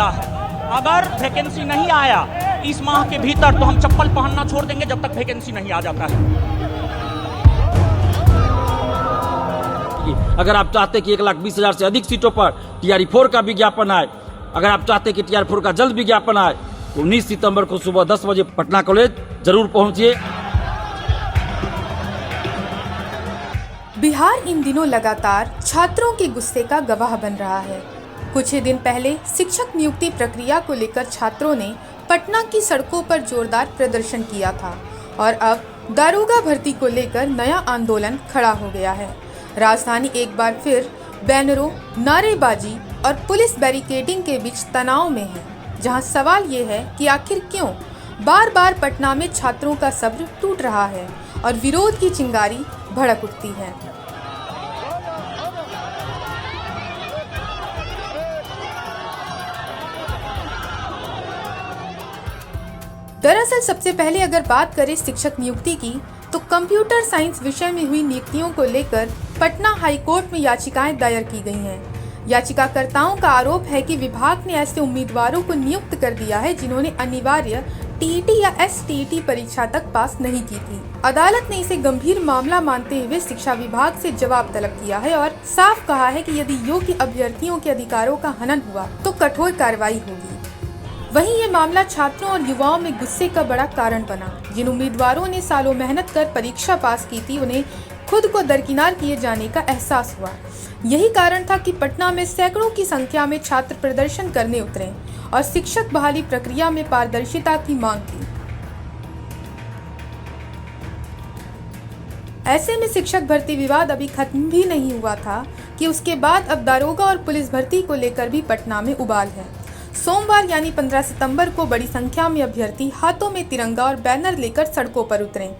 मामला है। अगर वैकेंसी नहीं आया इस माह के भीतर तो हम चप्पल पहनना छोड़ देंगे जब तक वैकेंसी नहीं आ जाता है। अगर आप चाहते हैं कि 1,20,000 से अधिक सीटों पर TRE-4 का विज्ञापन आए, अगर आप चाहते हैं कि TRE-4 का जल्द विज्ञापन आए, तो 19 सितंबर को सुबह 10 बजे पटना कॉलेज जरूर पहुंचिए। बिहार इन दिनों लगातार छात्रों के गुस्से का गवाह बन रहा है। कुछ ही दिन पहले शिक्षक नियुक्ति प्रक्रिया को लेकर छात्रों ने पटना की सड़कों पर जोरदार प्रदर्शन किया था और अब दारोगा भर्ती को लेकर नया आंदोलन खड़ा हो गया है। राजधानी एक बार फिर बैनरों, नारेबाजी और पुलिस बैरिकेडिंग के बीच तनाव में है, जहां सवाल ये है कि आखिर क्यों बार बार पटना में छात्रों का सब्र टूट रहा है और विरोध की चिंगारी भड़क उठती है। दरअसल सबसे पहले अगर बात करें शिक्षक नियुक्ति की, तो कंप्यूटर साइंस विषय में हुई नियुक्तियों को लेकर पटना हाई कोर्ट में याचिकाएं दायर की गई हैं। याचिकाकर्ताओं का आरोप है कि विभाग ने ऐसे उम्मीदवारों को नियुक्त कर दिया है जिन्होंने अनिवार्य टीईटी या एसटीईटी परीक्षा तक पास नहीं की थी। अदालत ने इसे गंभीर मामला मानते हुए शिक्षा विभाग से जवाब तलब किया है और साफ कहा है कि यदि योग्य अभ्यर्थियों के अधिकारों का हनन हुआ तो कठोर कार्रवाई होगी। वहीं ये मामला छात्रों और युवाओं में गुस्से का बड़ा कारण बना। जिन उम्मीदवारों ने सालों मेहनत कर परीक्षा पास की थी, उन्हें खुद को दरकिनार किए जाने का एहसास हुआ। यही कारण था कि पटना में सैकड़ों की संख्या में छात्र प्रदर्शन करने उतरे और शिक्षक बहाली प्रक्रिया में पारदर्शिता की मांग की। ऐसे में शिक्षक भर्ती विवाद अभी खत्म भी नहीं हुआ था कि उसके बाद अब दारोगा और पुलिस भर्ती को लेकर भी पटना में उबाल है। सोमवार यानी 15 सितंबर को बड़ी संख्या में अभ्यर्थी हाथों में तिरंगा और बैनर लेकर सड़कों पर उतरे।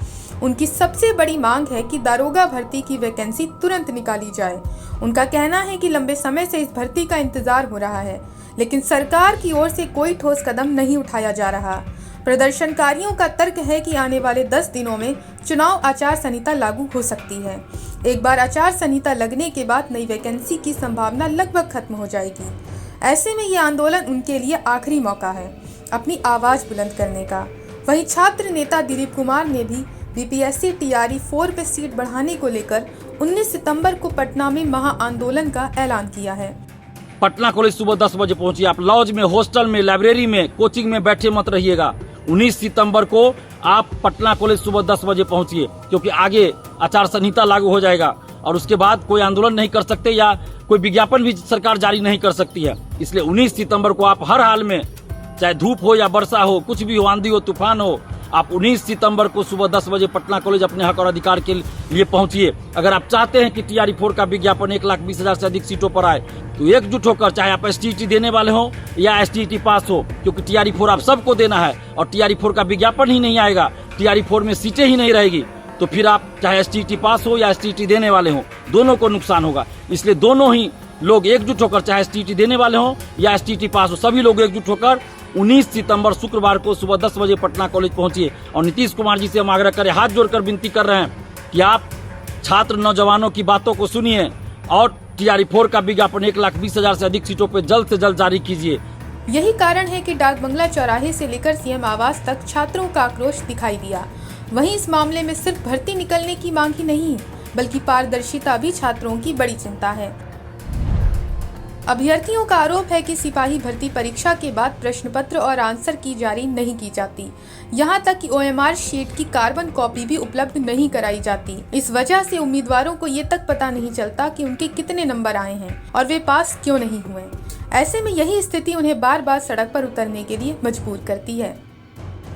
उनकी सबसे बड़ी मांग है कि दारोगा भर्ती की वैकेंसी तुरंत निकाली जाए। उनका कहना है कि लंबे समय से इस भर्ती का इंतजार हो रहा है, लेकिन सरकार की ओर से कोई ठोस कदम नहीं उठाया जा रहा। प्रदर्शनकारियों का तर्क है कि आने वाले 10 दिनों में चुनाव आचार संहिता लागू हो सकती है। एक बार आचार संहिता लगने के बाद नई वैकेंसी की संभावना लगभग खत्म हो जाएगी। ऐसे में ये आंदोलन उनके लिए आखिरी मौका है अपनी आवाज बुलंद करने का। वहीं छात्र नेता दिलीप कुमार ने भी बीपीएससी TRE-4 पे सीट बढ़ाने को लेकर 19 सितंबर को पटना में महा आंदोलन का ऐलान किया है। पटना कॉलेज सुबह 10 बजे पहुंचिए। आप लॉज में, हॉस्टल में, लाइब्रेरी में, कोचिंग में बैठे मत रहिएगा। 19 सितंबर को आप पटना कॉलेज सुबह 10 बजे पहुंचिए, क्योंकि आगे आचार संहिता लागू हो जाएगा और उसके बाद कोई आंदोलन नहीं कर सकते या कोई विज्ञापन भी सरकार जारी नहीं कर सकती है। इसलिए 19 सितंबर को आप हर हाल में, चाहे धूप हो या वर्षा हो, कुछ भी हो, आंधी हो, तूफान हो, आप 19 सितंबर को सुबह 10 बजे पटना कॉलेज अपने हक और अधिकार के लिए पहुंचिए। अगर आप चाहते हैं कि TRE-4 का विज्ञापन 1,20,000 से अधिक सीटों पर आए, तो एकजुट होकर, चाहे आप STET देने वाले हो या STET पास हो, क्योंकि TRE-4 आप सबको देना है और TRE-4 का विज्ञापन ही नहीं आएगा, TRE-4 में सीटें ही नहीं रहेगी, तो फिर आप चाहे STET पास हो या STET देने वाले हो, दोनों को नुकसान होगा। इसलिए दोनों ही लोग एकजुट होकर, चाहे STET देने वाले हो या STET पास हो, सभी लोग एकजुट होकर 19 सितंबर शुक्रवार को सुबह 10 बजे पटना कॉलेज पहुंचिए। और नीतीश कुमार जी से हम आग्रह करें, हाथ जोड़कर विनती कर रहे हैं कि आप छात्र नौजवानों की बातों को सुनिए और TRE-4 का विज्ञापन 1,20,000 से अधिक सीटों पर जल्द से जल्द जारी कीजिए। यही कारण है कि डाक बंगला चौराहे से लेकर CM आवास तक छात्रों का आक्रोश दिखाई दिया। वहीं इस मामले में सिर्फ भर्ती निकलने की मांग ही नहीं, बल्कि पारदर्शिता भी छात्रों की बड़ी चिंता है। अभ्यर्थियों का आरोप है कि सिपाही भर्ती परीक्षा के बाद प्रश्न पत्र और आंसर की जारी नहीं की जाती। यहां तक कि OMR शीट की कार्बन कॉपी भी उपलब्ध नहीं कराई जाती। इस वजह से उम्मीदवारों को ये तक पता नहीं चलता कि उनके कितने नंबर आए हैं और वे पास क्यों नहीं हुए। ऐसे में यही स्थिति उन्हें बार बार सड़क पर उतरने के लिए मजबूर करती है।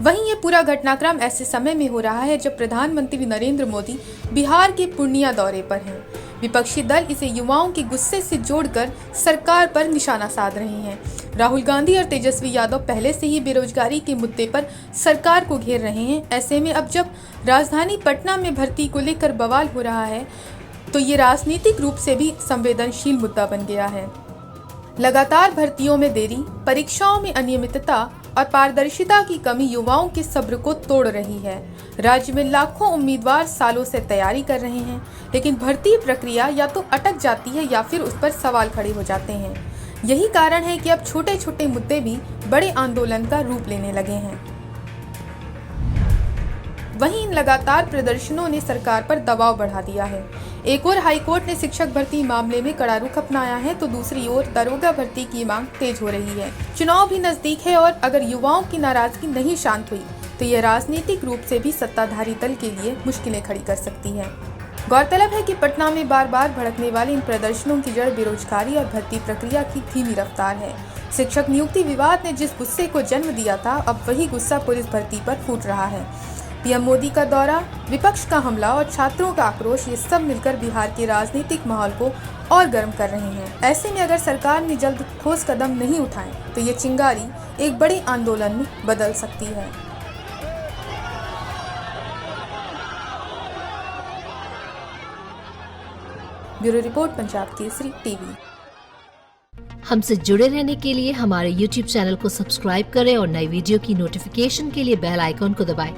वहीं ये पूरा घटनाक्रम ऐसे समय में हो रहा है जब प्रधानमंत्री नरेंद्र मोदी बिहार के पूर्णिया दौरे पर हैं। विपक्षी दल इसे युवाओं के गुस्से से जोड़कर सरकार पर निशाना साध रहे हैं। राहुल गांधी और तेजस्वी यादव पहले से ही बेरोजगारी के मुद्दे पर सरकार को घेर रहे हैं। ऐसे में अब जब राजधानी पटना में भर्ती को लेकर बवाल हो रहा है, तो ये राजनीतिक रूप से भी संवेदनशील मुद्दा बन गया है। लगातार भर्तियों में देरी, परीक्षाओं में अनियमितता और पारदर्शिता की कमी युवाओं के सब्र को तोड़ रही है। राज्य में लाखों उम्मीदवार सालों से तैयारी कर रहे हैं, लेकिन भर्ती प्रक्रिया या तो अटक जाती है या फिर उस पर सवाल खड़े हो जाते हैं। यही कारण है कि अब छोटे छोटे मुद्दे भी बड़े आंदोलन का रूप लेने लगे हैं। वहीं इन लगातार प्रदर्शनों ने सरकार पर दबाव बढ़ा दिया है। एक ओर हाईकोर्ट ने शिक्षक भर्ती मामले में कड़ा रुख अपनाया है, तो दूसरी ओर दरोगा भर्ती की मांग तेज हो रही है। चुनाव भी नजदीक है और अगर युवाओं की नाराजगी नहीं शांत हुई तो यह राजनीतिक रूप से भी सत्ताधारी दल के लिए मुश्किलें खड़ी कर सकती है। गौरतलब है कि पटना में बार बार भड़कने वाले इन प्रदर्शनों की जड़ बेरोजगारी और भर्ती प्रक्रिया की धीमी रफ्तार है। शिक्षक नियुक्ति विवाद ने जिस गुस्से को जन्म दिया था, अब वही गुस्सा पुलिस भर्ती पर फूट रहा है। पीएम मोदी का दौरा, विपक्ष का हमला और छात्रों का आक्रोश, ये सब मिलकर बिहार के राजनीतिक माहौल को और गर्म कर रहे हैं। ऐसे में अगर सरकार ने जल्द ठोस कदम नहीं उठाए तो ये चिंगारी एक बड़े आंदोलन में बदल सकती है। Bureau report, Punjab Kesari TV. हमसे जुड़े रहने के लिए हमारे YouTube चैनल को सब्सक्राइब करें और नई वीडियो की नोटिफिकेशन के लिए बेल आइकॉन को दबाएं।